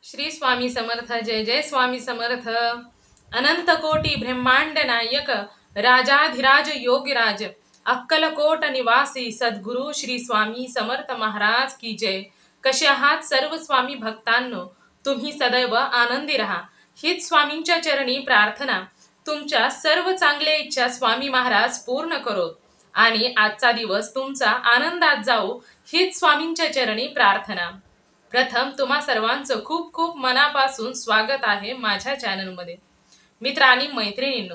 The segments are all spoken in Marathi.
श्री स्वामी समर्थ। जय जय स्वामी समर्थ। अनंत कोटी ब्रह्मांड नायक राजाधिराज योगीराज अक्कलकोट निवासी सद्गुरु श्री स्वामी समर्थ महाराज की जय। कसे आहात सर्व स्वामी भक्तांनो? तुम्ही सदैव आनंदी राहा हीच स्वामींच्या चरणी प्रार्थना। तुमच्या सर्व चांगल्या इच्छा स्वामी महाराज पूर्ण करोत आणि आजचा दिवस तुमचा आनंदात जाओ हीच स्वामींच्या चरणी प्रार्थना। प्रथम तुम्हा सर्वांचं खूप खूप मनापासून स्वागत आहे माझ्या चॅनलमध्ये। मित्र आणि मैत्रिणींनो,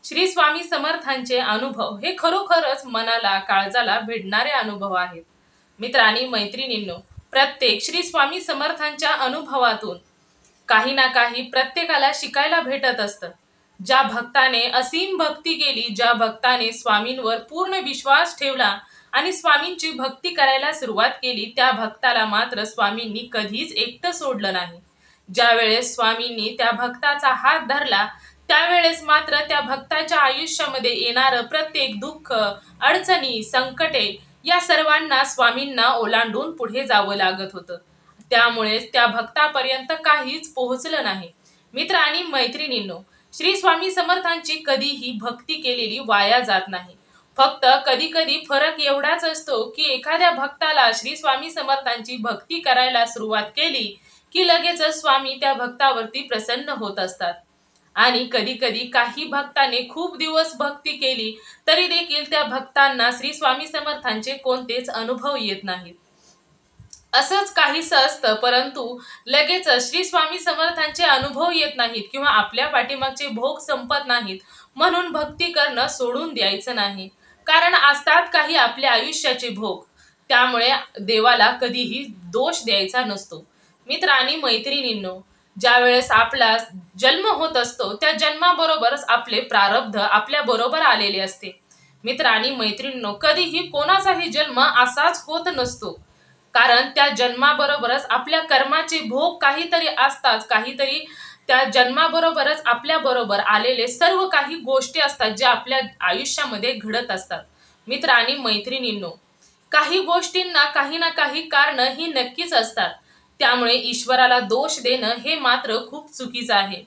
श्री स्वामी समर्थांचे अनुभव हे खरोखरच मनाला काळजाला भिडणारे अनुभव आहेत। मित्र आणि मैत्रिणींनो, प्रत्येक श्री स्वामी समर्थांच्या अनुभवातून काही ना काही प्रत्येकाला शिकायला भेटत असतं। ज्या भक्ताने असीम भक्ती केली, ज्या भक्ताने स्वामींवर पूर्ण विश्वास ठेवला आणि स्वामींची भक्ती करायला सुरुवात केली, त्या भक्ताला मात्र स्वामींनी कधीच एकटं सोडलं नाही। ज्या वेळेस स्वामींनी त्या भक्ताचा हात धरला त्यावेळेस मात्र त्या भक्ताच्या आयुष्यामध्ये येणारं प्रत्येक दुःख, अडचणी, संकटे या सर्वांना स्वामींना ओलांडून पुढे जावं लागत होतं। त्यामुळे त्या भक्तापर्यंत काहीच पोहोचलं नाही। मित्र आणि मैत्रिणींनो, श्री स्वामी समर्थांची कधीही भक्ती केलेली वाया जात नाही। फक्त कधी कधी फरक एवढाच असतो की एखाद्या भक्ताला श्री स्वामी समर्थांची भक्ती करायला सुरुवात केली की लगेच स्वामी त्या भक्तावरती प्रसन्न होत असतात। आणि कधी कधी काही भक्तांनी खूप दिवस भक्ती केली तरी देखील त्या भक्तांना श्री स्वामी समर्थांचे कोणतेच अनुभव येत नाहीत। असंच काहीच असतं, परंतु लगेच श्री स्वामी समर्थांचे अनुभव येत नाहीत किंवा आपल्या पाठीमागचे भोग संपत नाहीत म्हणून भक्ती करणं सोडून द्यायचं नाही। कारण असतात काही आपल्या आयुष्याचे भोग, त्यामुळे देवाला कधीही दोष द्यायचा नसतो। मित्र आणि मैत्रिणींनो, ज्या वेळेस आपला जन्म होत असतो त्या जन्माबरोबरच आपले प्रारब्ध आपल्या बरोबर आलेले असते। मित्र आणि मैत्रिणींनो, कधीही कोणाचाही जन्म असाच होत नसतो, कारण त्या जन्माबरोबरच आपल्या कर्माचे भोग काहीतरी असतात, काहीतरी त्या जन्माबरोबरच आपल्या बरोबर आलेले सर्व काही गोष्टी असतात ज्या आपल्या आयुष्यामध्ये घडत असतात। मित्र आणि मैत्रिणींनो, काही गोष्टींना काही ना काही कारण ही नक्कीच असतात, त्यामुळे ईश्वराला दोष देणं हे मात्र खूप चुकीचं आहे।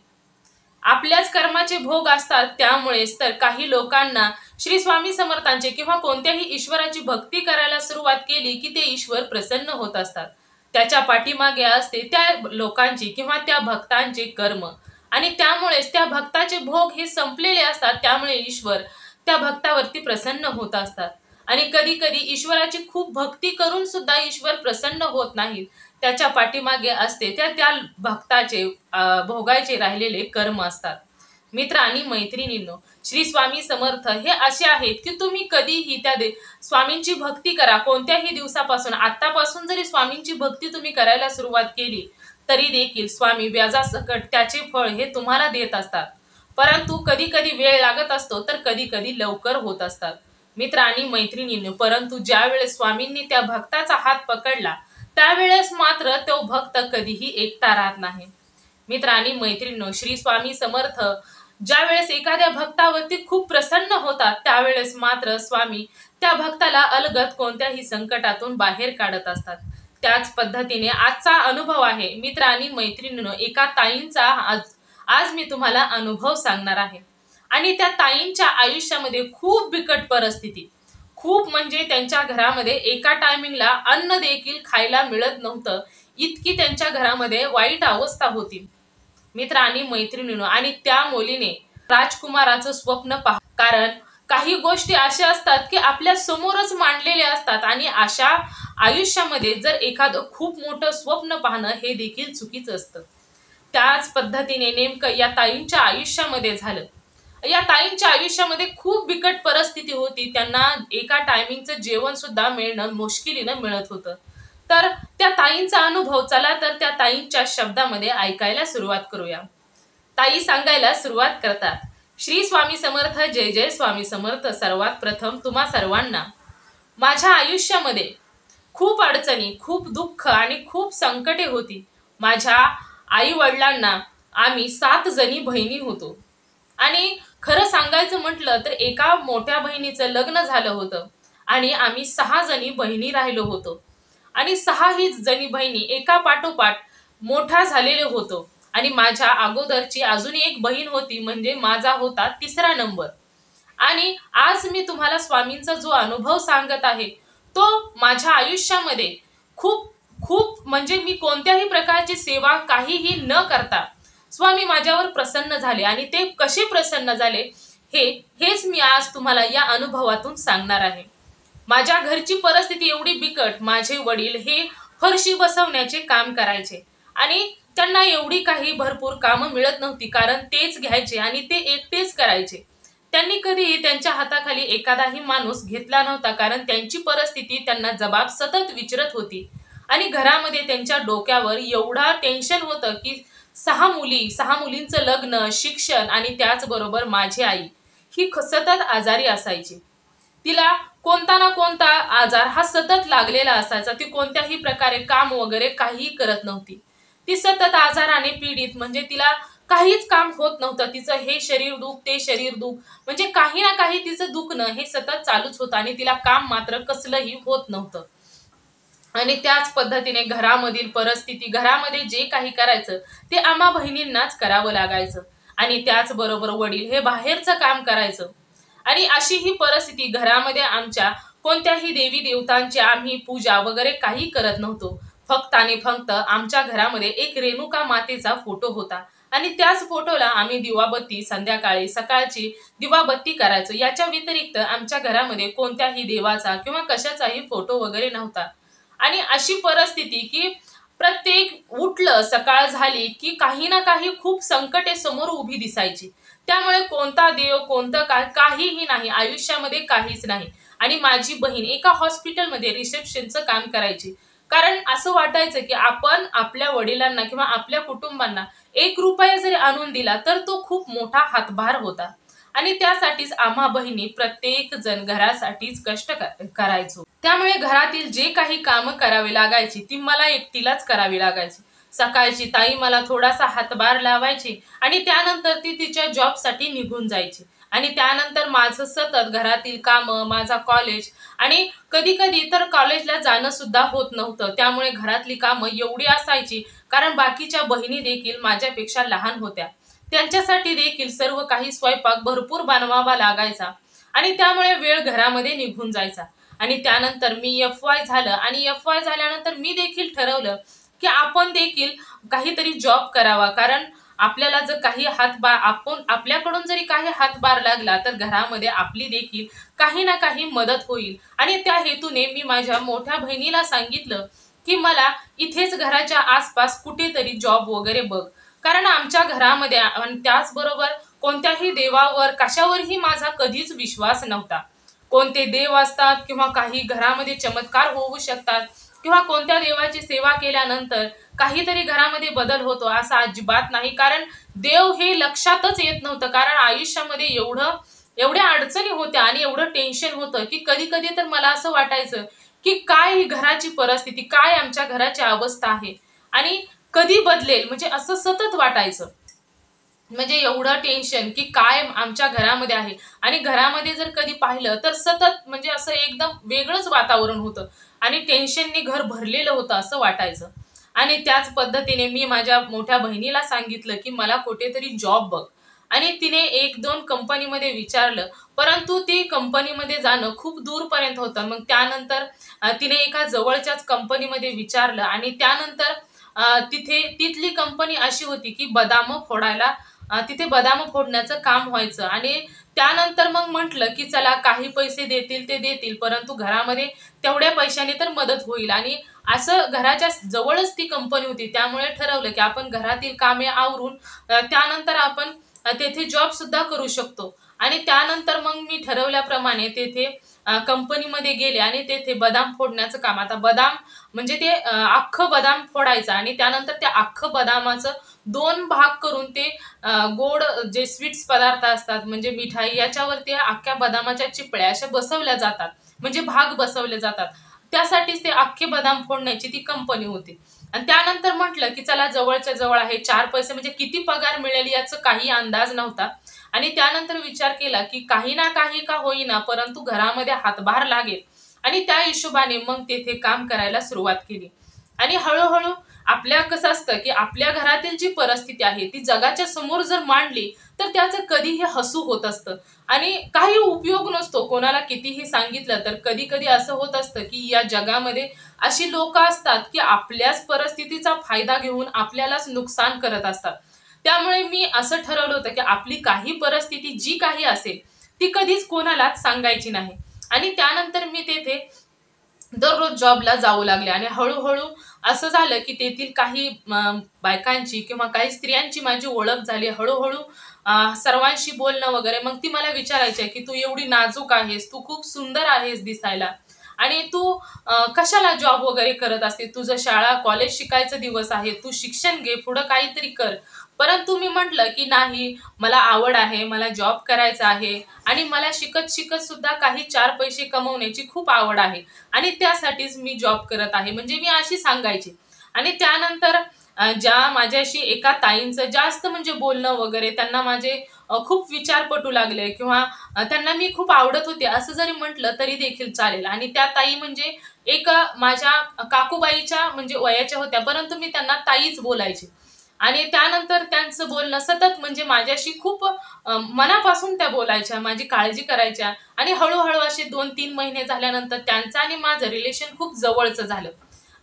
आपल्याच कर्माचे भोग असतात, त्यामुळेच तर काही लोकांना श्री स्वामी समर्थांचे किंवा कोणत्याही ईश्वराची भक्ती करायला सुरुवात केली की ते ईश्वर प्रसन्न होत असतात। त्याच्या पाठीमागे असते त्या लोकांची किंवा त्या भक्तांचे कर्म, आणि त्यामुळेच त्या भक्ताचे भोग हे संपलेले असतात, त्यामुळे ईश्वर त्या भक्तावरती प्रसन्न होत असतात। आणि कधी कधी ईश्वराची खूप भक्ती करून सुद्धा ईश्वर प्रसन्न होत नाहीत, त्याच्या पाठीमागे असते त्या भक्ताचे भोगायचे राहिलेले कर्म असतात। मित्र आणि मैत्रिणींनो, श्री स्वामी समर्थ हे असे आहेत की तुम्ही कधीही त्या स्वामींची भक्ती करा, कोणत्याही दिवसापासून, आतापासून जरी स्वामींची भक्ती तुम्ही करायला सुरुवात केली तरी देखील स्वामी व्याजासकट त्याचे फळ हे तुम्हाला देत असतात। परंतु कधी कधी वेळ लागत असतो तर कधी कधी लवकर होत असतात। मित्र आणि मैत्रिणींनो, परंतु ज्या वेळेस स्वामींनी त्या भक्ताचा हात पकडला त्यावेळेस मात्र तो भक्त कधीही एकटा राहत नाही। मित्र आणि मैत्रिणींनो, श्री स्वामी समर्थ ज्या वेळेस एखाद्या भक्तावरती खूप प्रसन्न होतात त्यावेळेस मात्र स्वामी त्या भक्ताला अलगद कोणत्याही संकटातून बाहेर काढत असतात। त्याच पद्धतीने आजचा अनुभव आहे मित्र आणि मैत्रिणींनो, एका ताईंचा आज मी तुम्हाला अनुभव सांगणार आहे। आणि त्या ताईंच्या आयुष्यामध्ये खूप बिकट परिस्थिती, खूप म्हणजे त्यांच्या घरामध्ये एका टायमिंगला अन्न देखील खायला मिळत नव्हतं, इतकी त्यांच्या घरामध्ये वाईट अवस्था होती। मित्र आणि मैत्रिणींनो, आणि त्या मुलीने राजकुमाराचं स्वप्न पाहिलं, कारण काही गोष्टी अशा असतात की आपल्या समोरच मांडलेले असतात आणि अशा आयुष्यामध्ये जर एखादं खूप मोठं स्वप्न पाहणं हे देखील चुकीचं असतं। त्याच पद्धतीने नेमकं या ताईंच्या आयुष्यामध्ये झालं। या ताईंच्या आयुष्यामध्ये खूप बिकट परिस्थिती होती, त्यांना एका टायमिंगचं जेवण सुद्धा मिळणं मुश्किलीनं मिळत होतं। तर त्या ताईंचा अनुभव चला तर त्या ताईंच्या शब्दामध्ये ऐकायला सुरुवात करूया। ताई सांगायला सुरुवात करतात, श्री स्वामी समर्थ, जय जय स्वामी समर्थ। सर्वात प्रथम तुम्हा सर्वांना, माझ्या आयुष्यामध्ये खूप अडचणी, खूप दुःख आणि खूप संकटे होती। माझ्या आई वडिलांना आम्ही 7 जणी बहिणी होतो, आणि खरं सांगायचं म्हटलं तर एका मोठ्या बहिणीचं लग्न झालं होतं आणि आम्ही 6 जणी बहिणी राहिलो होतो। आणि 6 ही जणी बहिणी एका पाठोपाठ मोठा झालेलो होतो आणि माझ्या अगोदरची अजून एक बहीण होती, म्हणजे माझा होता 3रा नंबर. आणि आज मी तुम्हाला स्वामींचा जो अनुभव सांगत आहे तो माझ्या आयुष्यामध्ये खूप खूप म्हणजे मी कोणत्याही प्रकारची सेवा काहीही न करता स्वामी माझ्यावर प्रसन्न झाले. आणि ते कसे प्रसन्न झाले हेच मी आज तुम्हाला या अनुभवातून सांगणार आहे. माझ्या घरची परिस्थिती एवढी बिकट, माझे वडील हे फरशी बसवण्याचे काम करायचे आणि त्यांना एवढी काही भरपूर कामं मिळत नव्हती, कारण तेच घ्यायचे आणि ते एकटेच करायचे. त्यांनी कधीही त्यांच्या हाताखाली एखादाही माणूस घेतला नव्हता, कारण त्यांची परिस्थिती त्यांना जबाब सतत विचारत होती. आणि घरामध्ये त्यांच्या डोक्यावर एवढा टेन्शन होतं की 6 मुलींचं लग्न, शिक्षण आणि त्याचबरोबर माझी आई ही सतत आजारी असायची. तिला कोणता ना कोणता आजार हा सतत लागलेला असायचा. ती कोणत्याही प्रकारे काम वगैरे काहीही करत नव्हती. ती सतत आजाराने पीडित, म्हणजे तिला काहीच काम होत नव्हतं. तिचं हे शरीर दुख, ते शरीर दुख, म्हणजे काही ना काही तिचं दुखणं हे सतत चालूच होतं आणि तिला काम मात्र कसलंही होत नव्हतं. आणि त्याच पद्धतीने घरामधील परिस्थिती, घरामध्ये जे काही करायचं ते आम्हा बहिणींनाच करावं लागायचं. आणि त्याचबरोबर वडील हे बाहेरचं काम करायचं. आणि अशी ही परिस्थिती घरामध्ये आमच्या कोणत्याही देवी देवतांची आम्ही पूजा वगैरे काही करत नव्हतो. फक्त आणि फक्त आमच्या घरामध्ये एक रेणुका मातेचा फोटो होता आणि त्याच फोटोला आम्ही दिवाबत्ती संध्याकाळी सकाळची दिवाबत्ती करायचो. याच्या व्यतिरिक्त आमच्या घरामध्ये कोणत्याही देवाचा किंवा कशाचाही फोटो वगैरे नव्हता. आणि अशी परिस्थिती की प्रत्येक उठलं सकाळ झाली की काही ना काही खूप संकटे समोर उभी दिसायची. त्यामुळे कोणता देव कोणतं काय काहीही नाही, आयुष्यामध्ये काहीच नाही. आणि माझी बहीण एका हॉस्पिटलमध्ये रिसेप्शनचं काम करायची, कारण असं वाटायचं की आपण आपल्या वडिलांना किंवा आपल्या कुटुंबांना 1 रुपया जरी आणून दिला तर तो खूप मोठा हातभार होता. आणि त्यासाठीच आम्हा बहिणी प्रत्येक जण घरासाठीच कष्ट करायचो. त्यामुळे घरातील जे काही कामं करावी लागायची ती मला एकटीलाच करावी लागायची. सकाळची ताई मला थोडासा हातभार लावायची आणि त्यानंतर ती तिच्या जॉबसाठी निघून जायची. आणि त्यानंतर माझं सतत घरातील कामं, माझा कॉलेज, आणि कधी कधी तर कॉलेजला जाणं सुद्धा होत नव्हतं. त्यामुळे घरातली कामं एवढी असायची, कारण बाकीच्या बहिणी देखील माझ्यापेक्षा लहान होत्या. त्यांच्यासाठी देखील सर्व काही स्वयंपाक भरपूर बनवावा लागायचा आणि त्यामुळे वेळ घरामध्ये निघून जायचा. आणि त्यानंतर मी FY झालं आणि FY झाल्यानंतर मी देखील ठरवलं की आपण देखील काहीतरी जॉब करावा, कारण आपल्याला जर काही हातभार आपण आपल्याकडून जरी काही हातभार लागला तर घरामध्ये आपली देखील काही ना काही मदत होईल. आणि त्या हेतूने मी माझ्या मोठ्या बहिणीला सांगितलं की मला इथेच घराच्या आसपास कुठेतरी जॉब वगैरे बघ, कारण आमच्या घरामध्ये आणि त्याचबरोबर कोणत्याही देवावर कशावरही माझा कधीच विश्वास नव्हता. कोणते देव असतात किंवा काही घरामध्ये चमत्कार होऊ शकतात किंवा कोणत्या देवाची सेवा केल्यानंतर काहीतरी घरामध्ये बदल होतो असं अजिबात नाही, कारण देव हे लक्षातच येत नव्हतं. कारण आयुष्यामध्ये एवढ्या अडचणी होत्या आणि एवढं टेन्शन होतं की कधी कधी तर मला असं वाटायचं की काय ही घराची परिस्थिती, काय आमच्या घराची अवस्था आहे आणि कधी बदलेल, म्हणजे असं सतत वाटायचं. म्हणजे एवढं टेन्शन की काय आमच्या घरामध्ये आहे. आणि घरामध्ये जर कधी पाहिलं तर सतत म्हणजे असं एकदम वेगळंच वातावरण होतं आणि टेन्शनने घर भरलेलं होतं असं वाटायचं. आणि त्याच पद्धतीने मी माझ्या मोठ्या बहिणीला सांगितलं की मला कुठेतरी जॉब बघ. आणि तिने 1-2 कंपनीमध्ये विचारलं, परंतु ती कंपनीमध्ये जाणं खूप दूरपर्यंत होतं. मग त्यानंतर तिने एका जवळच्याच कंपनीमध्ये विचारलं आणि त्यानंतर तिथली कंपनी अशी होती की बदाम फोडायला, तिथे बदाम फोडण्याचं काम व्हायचं. आणि त्यानंतर मग म्हटलं की चला काही पैसे देतील ते देतील, परंतु घरामध्ये तेवढ्या पैशाने तर मदत होईल. आणि असं घराच्या जवळच ती कंपनी होती, त्यामुळे ठरवलं की आपण घरातील कामे आवरून त्यानंतर आपण तेथे जॉब सुद्धा करू शकतो. आणि त्यानंतर मग मी ठरवल्याप्रमाणे तेथे कंपनीमध्ये गेले आणि तेथे बदाम फोडण्याचं काम. आता बदाम म्हणजे ते अख्खं बदाम फोडायचं आणि त्यानंतर त्या अख्खं बदामाचं 2 भाग करून ते गोड जे स्वीट्स पदार्थ असतात म्हणजे मिठाई याच्यावर त्या अख्ख्या बदामाच्या चिपळ्या अशा बसवल्या जातात, म्हणजे भाग बसवले जातात. त्यासाठीच ते अख्खे बदाम फोडण्याची ती कंपनी होती. आणि त्यानंतर म्हटलं की चला जवळच्या जवळ आहे, 4 पैसे म्हणजे किती पगार मिळेल याचा काही अंदाज नव्हता. आणि त्यानंतर विचार केला की काही ना काही का होईना परंतु घरामध्ये हातभार लागेल. आणि त्या हिशोबाने मग तेथे काम करायला सुरुवात केली. आणि हळूहळू आपल्या कसं असतं की आपल्या घरातील जी परिस्थिती आहे ती जगाच्या समोर जर मांडली तर त्याचं कधीही हसू होत असतं आणि काही उपयोग नसतो. कोणाला कितीही सांगितलं तर कधी कधी असं होत असतं की या जगामध्ये अशी लोक असतात की आपल्याच परिस्थितीचा फायदा घेऊन आपल्यालाच नुकसान करत असतात. त्यामुळे मी असं ठरवलं होतं की आपली काही परिस्थिती जी काही असेल ती कधीच कोणालाच सांगायची नाही. आणि त्यानंतर मी तेथे दररोज जॉबला जाऊ लागले आणि हळूहळू असं झालं की तेथील काही बायकांची किंवा काही स्त्रियांची माझी ओळख झाली. हळूहळू सर्वांशी बोलणं वगैरे. मग ती मला विचारायची की तू एवढी नाजूक आहेस, तू खूप सुंदर आहेस दिसायला आणि तू कशाला जॉब वगैरे करत असते, तुझं शाळा कॉलेज शिकायचा दिवस आहे, तू शिक्षण घे, पुढं काहीतरी कर. परंतु मी म्हटलं की नाही, मला आवड आहे, मला जॉब करायचा आहे आणि मला शिकत शिकत सुद्धा काही चार पैसे कमवण्याची खूप आवड आहे आणि त्यासाठीच मी जॉब करत आहे, म्हणजे मी अशी सांगायची. आणि त्यानंतर ज्या माझ्याशी एका ताईंचं जास्त म्हणजे बोलणं वगैरे, त्यांना माझे खूप विचार पटू लागले किंवा त्यांना मी खूप आवडत होते असं जरी म्हटलं तरी देखील चालेल. आणि त्या ताई म्हणजे एक माझ्या काकूबाईच्या म्हणजे वयाच्या होत्या, परंतु मी त्यांना ताईच बोलायचे. आणि त्यानंतर त्यांचं बोलणं सतत म्हणजे माझ्याशी खूप मनापासून त्या बोलायच्या, माझी काळजी करायच्या आणि हळूहळू असे 2-3 महिने झाल्यानंतर त्यांचं आणि माझं रिलेशन खूप जवळचं झालं.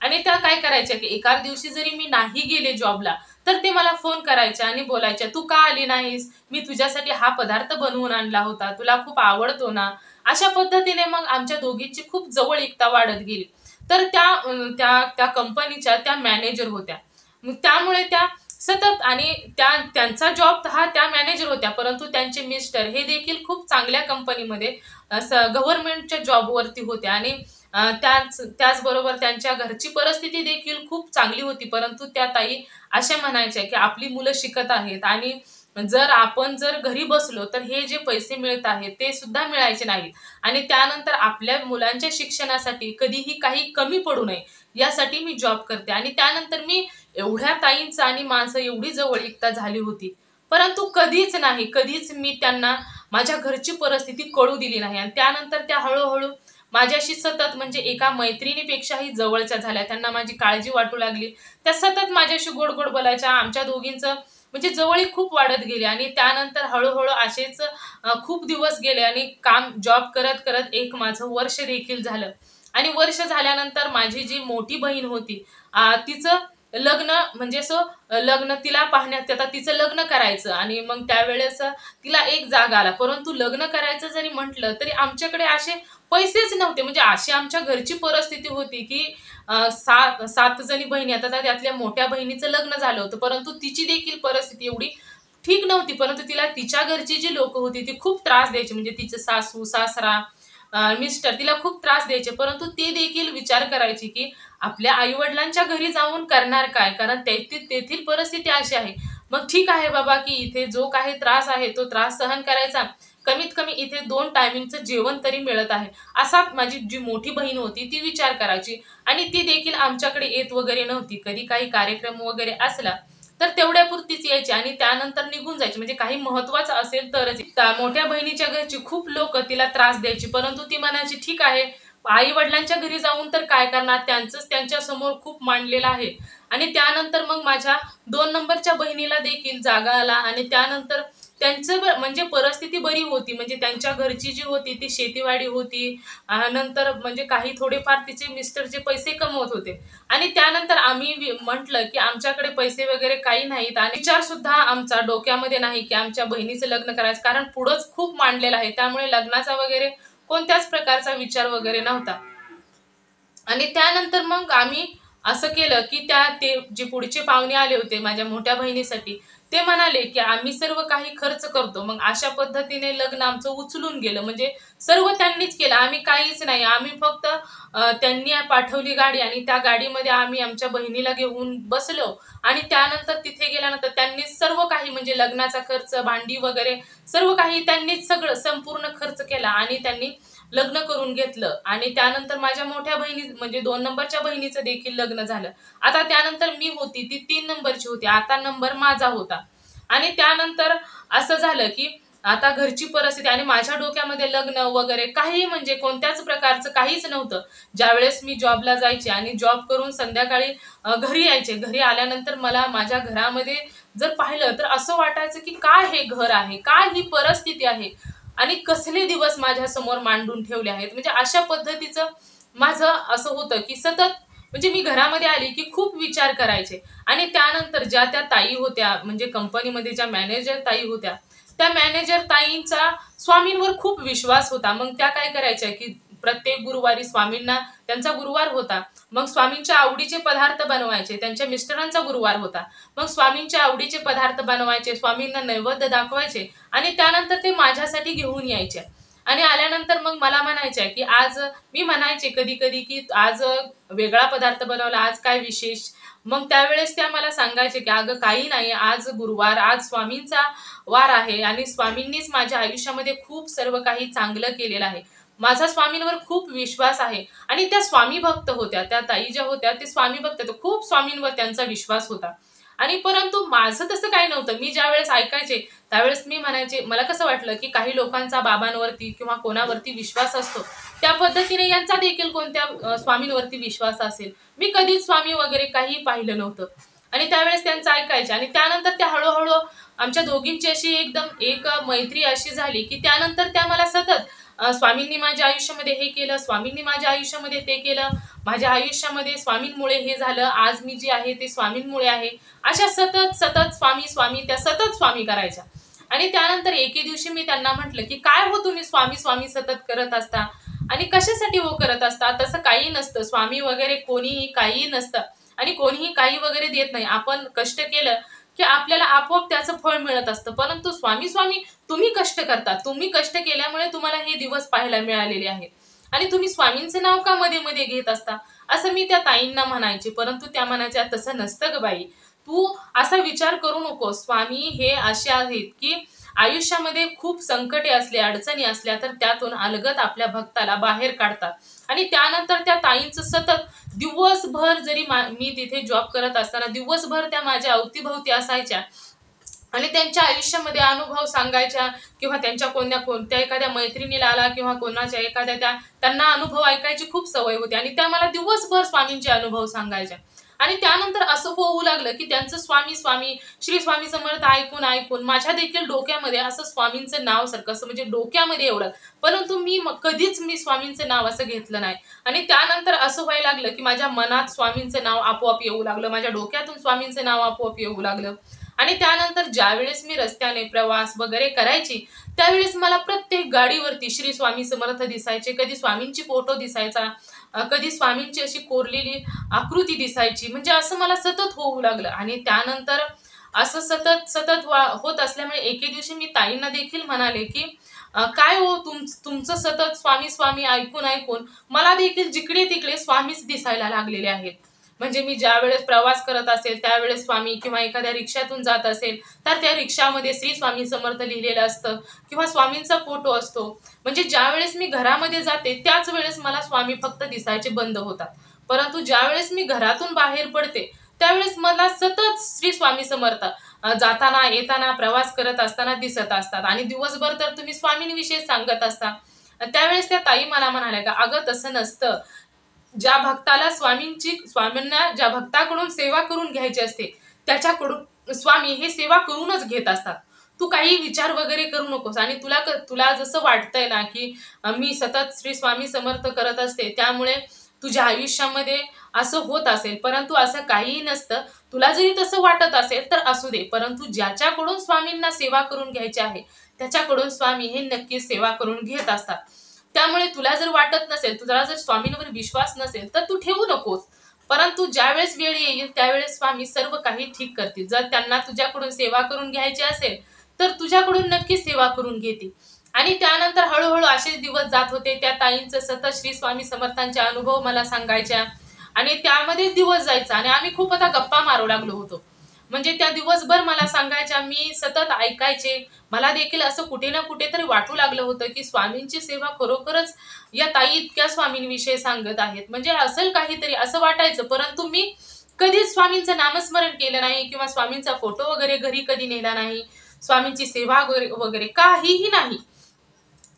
आणि त्या काय करायच्या की एखाद दिवशी जरी मी नाही गेले जॉबला तर ते मला फोन करायच्या आणि बोलायच्या, तू का आली नाहीस, मी तुझ्यासाठी हा पदार्थ बनवून आणला होता, तुला खूप आवडतो ना. अशा पद्धतीने मग आमच्या दोघींची खूप जवळीकता वाढत गेली. तर त्या त्या कंपनीच्या त्या मॅनेजर होत्या. मग त्यामुळे त्या सतत आणि त्यांचा जॉब हा त्या मॅनेजर होत्या, परंतु त्यांचे मिस्टर हे देखील खूप चांगल्या कंपनीमध्ये गव्हर्नमेंटच्या जॉबवरती होत्या आणि त्याचबरोबर त्यांच्या घरची परिस्थिती देखील खूप चांगली होती. परंतु त्या ताई अशा म्हणायच्या की आपली मुलं शिकत आहेत आणि जर आपण घरी बसलो तर हे जे पैसे मिळत आहेत ते सुद्धा मिळायचे नाहीत आणि त्यानंतर आपल्या मुलांच्या शिक्षणासाठी कधीही काही कमी पडू नये यासाठी मी जॉब करते. आणि त्यानंतर मी एवढ्या ताईंचं आणि माझं एवढी जवळीकता झाली होती. परंतु कधीच नाही, कधीच मी त्यांना माझ्या घरची परिस्थिती कळू दिली नाही आणि त्यानंतर त्या हळू माझ्याशी सतत म्हणजे एका मैत्रिणीपेक्षाही जवळच्या झाल्या. त्यांना माझी काळजी वाटू लागली. त्या सतत माझ्याशी गोड-गोड बोलायच्या. आमच्या दोघींचं म्हणजे जवळीक खूप वाढत गेली आणि त्यानंतर हळू असेच खूप दिवस गेले आणि काम जॉब करत-करत एक माझं वर्ष देखील झालं. आणि वर्ष झाल्यानंतर माझी जी मोठी बहीण होती, तिचं लग्न म्हणजे असं लग्न तिला पाहण्यात, आता तिचं लग्न करायचं आणि मग त्यावेळेस तिला एक जाग आला. परंतु लग्न करायचं जरी म्हटलं तरी आमच्याकडे असे पैसेच नव्हते. म्हणजे अशी आमच्या घरची परिस्थिती होती की 7 जणी बहिणी, आता त्यातल्या मोठ्या बहिणीचं लग्न झालं होतं, परंतु तिची देखील परिस्थिती एवढी ठीक नव्हती. परंतु तिला तिच्या घरची जी लोकं होती ती खूप त्रास द्यायची. म्हणजे तिचे सासू, सासरा, मिस्टर तिला खूप त्रास द्यायचे. परंतु ती देखील विचार करायची की आपल्या आई-वडिलांच्या घरी जाऊन करणार काय? कारण तेथील परिस्थिती अशी आहे. मग ठीक आहे बाबा, की इथे जो काही त्रास आहे तो त्रास सहन करायचा. कमीत कमी इथे 2 टायमिंगचं जेवण तरी मिळत आहे. असा माझी जी मोठी बहीण होती ती विचार करायची आणि ती देखील आमच्याकडे येत वगैरे नव्हती. कधी काही कार्यक्रम वगैरे असला तर तेवढ्यापुरतीच यायची आणि त्यानंतर निघून जायची. म्हणजे काही महत्त्वाचं असेल तरच. त्या मोठ्या बहिणीच्या घरची खूप लोकं तिला त्रास द्यायची. परंतु ती म्हणायची, "ठीक आहे, आई-वडिलांच्या घरी जाऊन तर काय करणार? त्यांचंच त्यांच्यासमोर खूप मांडलेलं आहे." आणि त्यानंतर मग माझ्या 2 नंबरच्या बहिणीला देखील जागा आला आणि त्यानंतर त्यांचं म्हणजे परिस्थिती बरी होती. म्हणजे त्यांच्या घरची जी होती ती शेतीवाडी होती. नंतर म्हणजे काही थोडेफार तिचे मिस्टर जे पैसे कमवत होते आणि त्यानंतर आम्ही म्हटलं, की आमच्याकडे पैसे वगैरे काही नाहीत आणि विचार सुद्धा आमचा डोक्यामध्ये नाही, की आमच्या बहिणीचं लग्न करायचं. कारण पुढंच खूप मांडलेलं आहे. त्यामुळे लग्नाचा वगैरे कोणत्याच प्रकारचा विचार वगैरे नव्हता. आणि त्यानंतर मग आम्ही असं केलं, की ते जे पुढचे पाहुणे आले होते माझ्या मोठ्या बहिणीसाठी, ते म्हणाले, की "आम्ही सर्व काही खर्च करतो." मग अशा पद्धतीने लग्न आमचं उचलून गेलं. म्हणजे सर्व त्यांनीच केलं. आम्ही काहीच नाही. आम्ही फक्त त्यांनी पाठवली गाडी आणि त्या गाडीमध्ये आम्ही आमच्या बहिणीला घेऊन बसलो आणि त्यानंतर तिथे गेल्यानंतर त्यांनीच सर्व काही म्हणजे लग्नाचा खर्च, भांडी वगैरे सर्व काही त्यांनीच सगळं संपूर्ण खर्च केला आणि त्यांनी लग्न करून घेतलं. आणि त्यानंतर माझ्या मोठ्या बहिणी म्हणजे 2 नंबरच्या बहिणीचं देखील लग्न झालं. आता त्यानंतर मी होती ती 3 नंबरची होती. आता नंबर माझा होता. आणि त्यानंतर असं झालं, की आता घरची परिस्थिती आणि माझ्या डोक्यामध्ये लग्न वगैरे काही म्हणजे कोणत्याच प्रकारचं काहीच नव्हतं. ज्यावेळेस मी जॉबला जायचे आणि जॉब करून संध्याकाळी घरी यायचे. घरी आल्यानंतर मला माझ्या घरामध्ये जर पाहिलं तर असं वाटायचं की काय हे घर आहे, काय ही परिस्थिती आहे आणि कसले दिवस माझ्या समोर मांडून ठेवले आहेत. म्हणजे अशा पद्धतीचं माझं असं होतं की सतत म्हणजे मी घरामध्ये आली की खूप विचार करायचे. आणि त्यानंतर ज्या त्या ताई होत्या म्हणजे कंपनीमध्ये ज्या मॅनेजर ताई होत्या, त्या मॅनेजर ताईंचा स्वामींवर खूप विश्वास होता. मग त्या काय करायच्या की प्रत्येक गुरुवारी स्वामींना त्यांचा गुरुवार होता. मग स्वामींच्या आवडीचे पदार्थ बनवायचे. त्यांच्या मिस्टरांचा गुरुवार होता. मग स्वामींच्या आवडीचे पदार्थ बनवायचे, स्वामींना नैवेद्य दाखवायचे आणि त्यानंतर ते माझ्यासाठी घेऊन यायचे. आणि आल्यानंतर मग मला म्हणायच्या की आज मी म्हणायचे कधी-कधी की आज वेगळा पदार्थ बनवला, आज काय विशेष? मग त्यावेळेस त्या मला सांगायचे की "अगं काही नाही, आज गुरुवार, आज स्वामींचा वार आहे आणि स्वामींनीच माझ्या आयुष्यामध्ये खूप सर्व काही चांगलं केलेलं आहे. माझा स्वामींवर खूप विश्वास आहे." आणि त्या स्वामी भक्त होत्या. त्या ताई ज्या होत्या ते स्वामी भक्त होत्या. खूप स्वामींवर त्यांचा विश्वास होता. आणि परंतु माझं तसं काही नव्हतं. मी ज्यावेळेस ऐकायचे, त्यावेळेस मी म्हणायचे मला कसं वाटलं, की काही लोकांचा बाबांवरती किंवा कोणावरती विश्वास असतो. त्या पद्धतीने यांचा देखील कोणत्या स्वामींवरती विश्वास असेल. मी कधीच स्वामी वगैरे काही पाहिलं नव्हतं. आणि त्यावेळेस त्यांचं ऐकायचे आणि त्यानंतर त्या हळू आमच्या दोघींची अशी एकदम एक मैत्री अशी झाली, की त्यानंतर त्या मला सतत स्वामींनी माझ्या आयुष्यामध्ये हे केलं, स्वामींनी माझ्या आयुष्यामध्ये ते केलं, माझ्या आयुष्यामध्ये स्वामींमुळे हे झालं, आज मी जे आहे ते स्वामींमुळे आहे. अशा सतत स्वामी, स्वामी त्या सतत स्वामी करायच्या. आणि त्यानंतर एके दिवशी मी त्यांना म्हटलं, की "काय हो तुम्ही स्वामी, स्वामी सतत करत असता आणि कशासाठी हो करत असता? तसं काही नसतं. स्वामी वगैरे कोणीही काहीही नसतं आणि कोणीही काही वगैरे देत नाही. आपण कष्ट केलं, की आपल्याला आपोआप त्याचं फळ मिळत असतं. परंतु स्वामी, स्वामी तुम्ही कष्ट करता. तुम्ही कष्ट केल्यामुळे तुम्हाला हे दिवस पाहायला मिळालेले आहेत. आणि तुम्ही स्वामींचं नाव का मध्ये-मध्ये घेत असता?" असं मी त्या ताईंना म्हणायचे. परंतु त्या म्हणायच्या, "तसं नसतं गं बाई. तू असा विचार करू नको. स्वामी हे असे आहेत, की आयुष्यामध्ये खूप संकटे असले, अडचणी असल्या तर त्यातून अलगद आपल्या भक्ताला बाहेर काढतात." आणि त्यानंतर त्या ताईंचं सतत दिवसभर जरी मी तिथे जॉब करत असताना दिवसभर त्या माझ्या अवतीभवती असायच्या आणि त्यांच्या आयुष्यामध्ये अनुभव सांगायच्या किंवा त्यांच्या कोणत्या एखाद्या मैत्रिणीला आला किंवा कोणाच्या एखाद्या त्यांना अनुभव ऐकायची खूप सवय होती आणि त्या मला दिवसभर स्वामींचे अनुभव सांगायच्या. आणि त्यानंतर असं होऊ लागलं, की त्यांचं स्वामी, स्वामी, श्री स्वामी समर्थ ऐकून माझ्या देखील डोक्यामध्ये असं स्वामींचं नाव सारखं असं म्हणजे डोक्यामध्ये एवढं. परंतु कधीच मी स्वामींचं नाव असं घेतलं नाही. आणि त्यानंतर असं व्हायला लागलं, की माझ्या मनात स्वामींचं नाव आपोआप येऊ लागलं. माझ्या डोक्यातून स्वामींचं नाव आपोआप येऊ लागलं. आणि त्यानंतर ज्यावेळेस मी रस्त्याने प्रवास वगैरे करायची, त्यावेळेस मला प्रत्येक गाडीवरती श्री स्वामी समर्थ दिसायचे. कधी स्वामींची फोटो दिसायचा, कधी स्वामींची अशी कोरलेली आकृती दिसायची. म्हणजे असं मला सतत होऊ लागलं आणि त्यानंतर असं सतत होत असल्यामुळे एके दिवशी मी ताईंना देखील म्हणाले, की "काय हो तुमचं सतत स्वामी, स्वामी ऐकून मला देखील जिकडे-तिकडे स्वामीच दिसायला लागलेले आहेत." म्हणजे मी ज्यावेळेस प्रवास करत असेल, त्यावेळेस स्वामी किंवा एखाद्या रिक्षातून जात असेल, तर त्या रिक्षामध्ये श्री स्वामी समर्थ लिहिलेलं असतं किंवा स्वामींचा फोटो असतो. म्हणजे ज्यावेळेस मी घरामध्ये जाते, त्याच वेळेस मला स्वामी फक्त दिसायचे बंद होतात. परंतु ज्यावेळेस मी घरातून बाहेर पडते, त्यावेळेस मला सतत श्री स्वामी समर्थ जाताना, येताना, प्रवास करत असताना दिसत असतात आणि दिवसभर तर तुम्ही स्वामींविषयी सांगत असता. त्यावेळेस त्या ताई मला म्हणाल्या, "का अगं तसं नसतं. ज्या भक्ताला स्वामींना ज्या भक्ताकडून सेवा करून घ्यायची असते, त्याच्याकडून स्वामी हे सेवा करूनच घेत असतात. तू काही विचार वगैरे करू नकोस आणि तुला जसं वाटतंय ना, की मी सतत श्री स्वामी समर्थ करत असते, त्यामुळे तुझ्या आयुष्यामध्ये असं होत असेल, परंतु असं काहीही नसतं. तुला जरी तसं वाटत असेल तर असू दे, परंतु ज्याच्याकडून स्वामींना सेवा करून घ्यायची आहे, त्याच्याकडून स्वामी हे नक्कीच सेवा करून घेत असतात. त्यामुळे तुला जर वाटत नसेल, तुझा जर स्वामींवर विश्वास नसेल, तर तू ठेवू नकोस. परंतु ज्यावेळेस वेळ येईल, त्यावेळेस स्वामी सर्व काही ठीक करतील. जर त्यांना तुझ्याकडून सेवा करून घ्यायची असेल, तर तुझ्याकडून नक्कीच सेवा करून घेतील." आणि त्यानंतर हळू असे दिवस जात होते. त्या ताईंचं सतत श्री स्वामी समर्थांचे अनुभव मला सांगायच्या आणि त्यामध्येच दिवस जायचा आणि आम्ही खूप आता गप्पा मारू लागलो होतो. म्हणजे त्या दिवसभर मला सांगायच्या, मी सतत ऐकायचे. मला देखील असं कुठे ना कुठेतरी वाटू लागलं होतं, की स्वामींची सेवा खरोखरच या ताई इतक्या स्वामींविषयी सांगत आहेत. म्हणजे असेल काहीतरी असं वाटायचं. परंतु मी कधीच स्वामींचं नामस्मरण केलं नाही किंवा स्वामींचा फोटो वगैरे घरी कधी नेला नाही. स्वामींची सेवा वगैरे वगैरे काहीही नाही.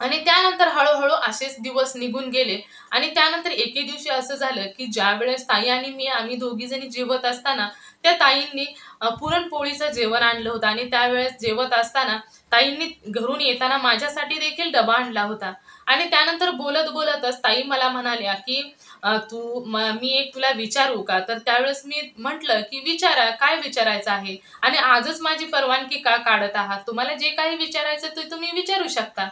आणि त्यानंतर हळूहळू असेच दिवस निघून गेले. आणि त्यानंतर एके दिवशी असं झालं की ज्या वेळेस ताई आणि मी आम्ही दोघी जणी जेवत असताना त्या ताईंनी पुरणपोळीचं जेवण आणलं होतं. आणि त्यावेळेस जेवत असताना ताईंनी घरून येताना माझ्यासाठी देखील डबा आणला होता. आणि त्यानंतर बोलत बोलतच ताई मला म्हणाल्या की मी एक तुला विचारू का? तर त्यावेळेस मी म्हंटल की विचारा, काय विचारायचं आहे? आणि आजच माझी परवानगी का काढत आहात? तुम्हाला जे काही विचारायचं ते तुम्ही विचारू शकता.